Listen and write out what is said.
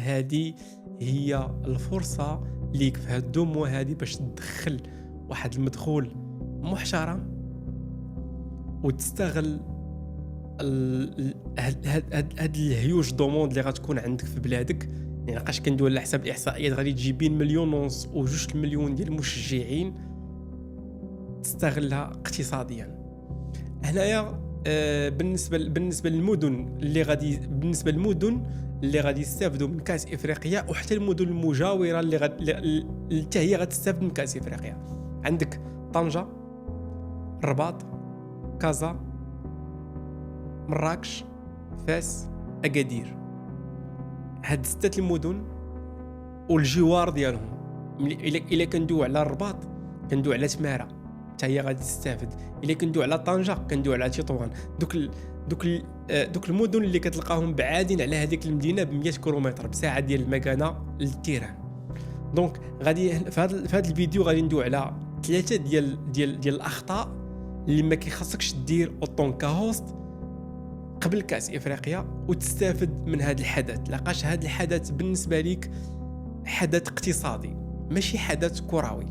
هذه هي الفرصة ليك في هاد 2 موا هادي باش تدخل واحد المدخول محترم وتستغل هاد الهيوج دوموند اللي غتكون عندك في بلادك. يعني لقاش كندوي على حسب الاحصائيات غادي تجي بين 1.5 مليون و2 مليون ديال المشجعين، تستغلها اقتصاديا. هنايا بالنسبه للمدن اللي غادي يستافدوا من كاس افريقيا، وحتى المدن المجاوره اللي حتى هي غتستافد من كاس افريقيا. عندك طنجة، الرباط، كازا، مراكش، فاس، اكادير. هاد 6 المدن والجوار ديالهم. الا كندوي على الرباط كندوي على تماره حتى هي غادي تستافد. الا كندوي على طنجة كندوي على تطوان. دوك المدن اللي كتلقاهم بعادين على هذيك المدينه ب 100 كيلومتر بساعه ديال المكانه للتيران. دونك غادي في هذا الفيديو غادي ندوي على 3 ديال الاخطاء اللي ما كيخصكش دير اوطون كهوست قبل كاس افريقيا وتستافد من هذا الحدث. لقاش هذا الحدث بالنسبه ليك حدث اقتصادي ماشي حدث كروي.